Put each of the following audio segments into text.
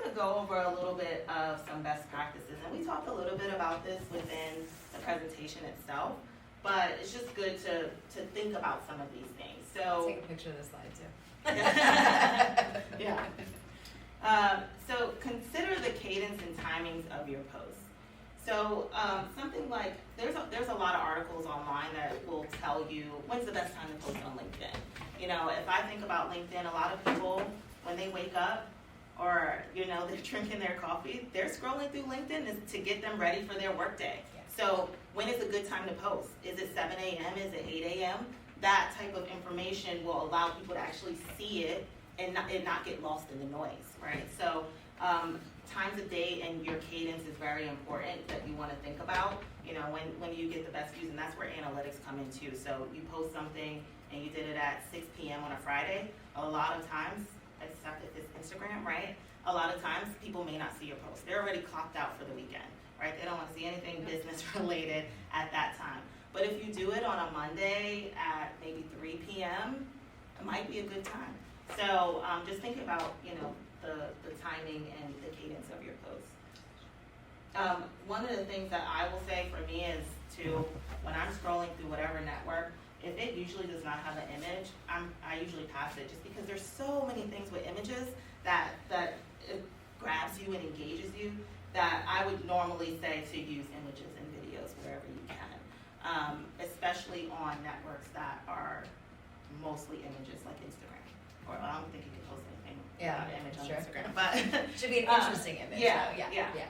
to go over a little bit of some best practices, and we talked a little bit about this within the presentation itself, but it's just good to think about some of these things. So take a picture of this slide too. Yeah. So consider the cadence and timings of your posts. So something like, there's a lot of articles online that will tell you when's the best time to post on LinkedIn. You know, if I think about LinkedIn, a lot of people, when they wake up or, you know, they're drinking their coffee, they're scrolling through LinkedIn to get them ready for their workday. Yeah. So when is a good time to post? Is it 7 a.m.? Is it 8 a.m.? That type of information will allow people to actually see it and not get lost in the noise, right? So times of day and your cadence is very important that you want to think about, you know, when you get the best views, and that's where analytics come in too. So you post something and you did it at 6 p.m. on a Friday, a lot of times, except if it's Instagram, right? A lot of times people may not see your post. They're already clocked out for the weekend, right? They don't want to see anything business related at that time. But if you do it on a Monday at maybe 3 p.m., it might be a good time. So just think about, you know, the timing and the cadence of your posts. One of the things that I will say for me is when I'm scrolling through whatever network, if it usually does not have an image, I usually pass it, just because there's so many things with images that it grabs you and engages you, that I would normally say to use images and videos wherever you can, especially on networks that are mostly images like Instagram. Or I don't think you can post anything without an image on Instagram, but should be an interesting image. Yeah.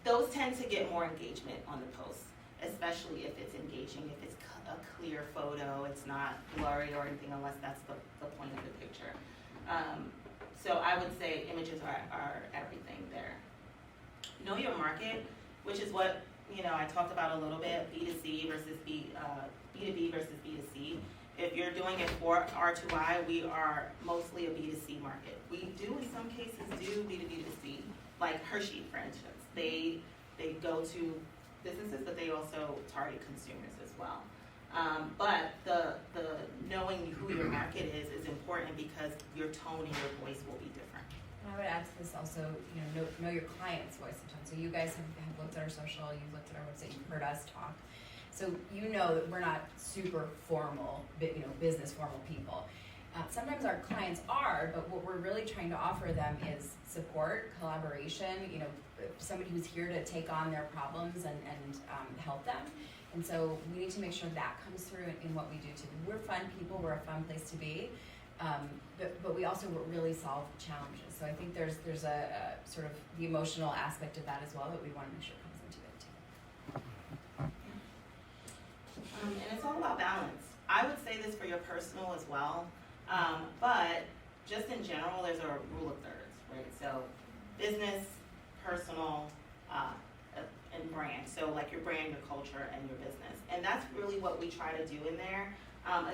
Those tend to get more engagement on the posts, especially if it's engaging, if it's a clear photo, it's not blurry or anything, unless that's the point of the picture. So I would say images are everything there. Know your market, which is what I talked about a little bit, B2C versus B2B versus B2C. If you're doing it for R2I, we are mostly a B2C market. We do in some cases do B2B2C, like Hershey, for instance. They go to businesses, but they also target consumers as well. But the knowing who your market is important, because your tone and your voice will be different. And I would add to this also, know your client's voice sometimes. So you guys have looked at our social, you've looked at our website, you've heard us talk. So you know that we're not super formal, business formal people. Sometimes our clients are, but what we're really trying to offer them is support, collaboration, somebody who's here to take on their problems and help them. And so we need to make sure that comes through in what we do too. We're fun people, we're a fun place to be, but we also really solve challenges. So I think there's a sort of the emotional aspect of that as well that we want to make sure comes into it too. And it's all about balance. I would say this for your personal as well, but just in general, there's a rule of thirds, right? So business, personal, and brand. So like your brand, your culture, and your business. And that's really what we try to do in there.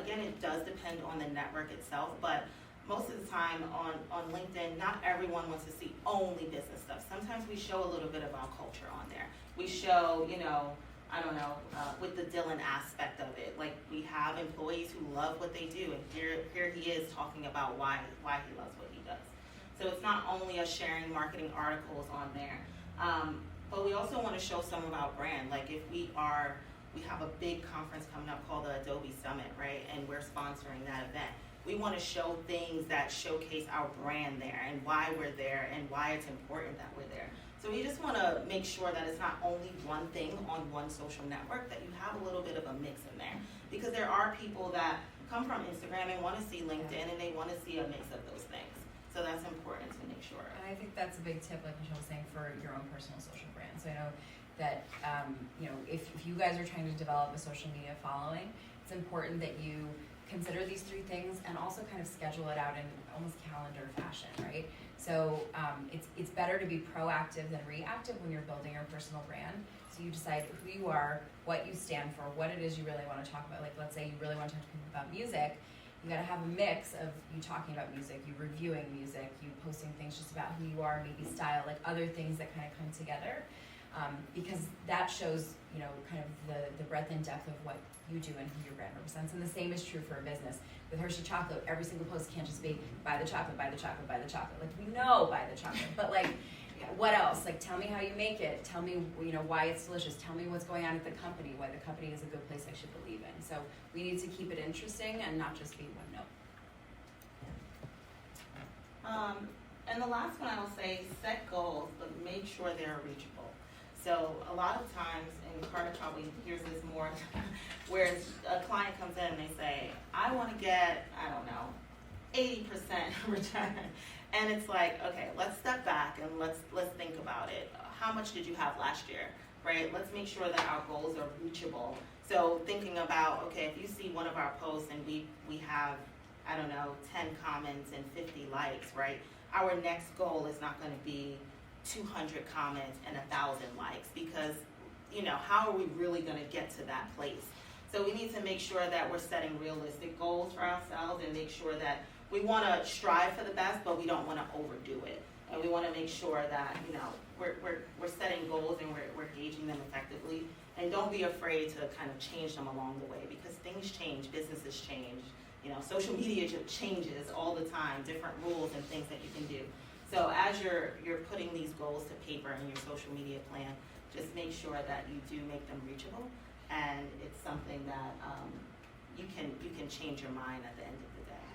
Again, it does depend on the network itself, but most of the time on LinkedIn, not everyone wants to see only business stuff. Sometimes we show a little bit of our culture on there. We show, with the Dylan aspect of it. Like, we have employees who love what they do, and here he is talking about why he loves what he does. So it's not only us sharing marketing articles on there, but we also want to show some of our brand. Like, if we have a big conference coming up called the Adobe Summit, right? And we're sponsoring that event. We want to show things that showcase our brand there and why we're there and why it's important that we're there. So we just want to make sure that it's not only one thing on one social network, that you have a little bit of a mix in there. Because there are people that come from Instagram and want to see LinkedIn, and they want to see a mix of those things. So that's important to make sure. And I think that's a big tip, like Michelle was saying, for your own personal social brand. So I know that, if you guys are trying to develop a social media following, it's important that you consider these three things and also kind of schedule it out in almost calendar fashion, right? So it's better to be proactive than reactive when you're building your personal brand. So you decide who you are, what you stand for, what it is you really want to talk about. Like, let's say you really want to talk to people about music. You got to have a mix of you talking about music, you reviewing music, you posting things just about who you are, maybe style, like other things that kind of come together. because that shows, you know, kind of the breadth and depth of what you do and who your brand represents. And the same is true for a business. With Hershey Chocolate, every single post can't just be buy the chocolate, buy the chocolate, buy the chocolate. Like, we know buy the chocolate, but like, what else? Like, tell me how you make it. Tell me, you know, why it's delicious. Tell me what's going on at the company, why the company is a good place I should believe in. So we need to keep it interesting and not just be one note. And the last one I will say, set goals, but make sure they're reachable. So a lot of times, and Carter probably hears this more, where a client comes in and they say, I want to get, I don't know, 80% return. And it's like, okay, let's step back and let's think about it. How much did you have last year, right? Let's make sure that our goals are reachable. So thinking about, okay, if you see one of our posts and we have, I don't know, 10 comments and 50 likes, right? Our next goal is not going to be 200 comments and 1,000 likes, because, you know, how are we really going to get to that place? So we need to make sure that we're setting realistic goals for ourselves and make sure that we want to strive for the best, but we don't want to overdo it. And we want to make sure that, you know, we're setting goals and we're gauging them effectively. And don't be afraid to kind of change them along the way, because things change, businesses change. You know, social media changes all the time, different rules and things that you can do. So as you're putting these goals to paper in your social media plan, just make sure that you do make them reachable, and it's something that you can change your mind at the end of the day.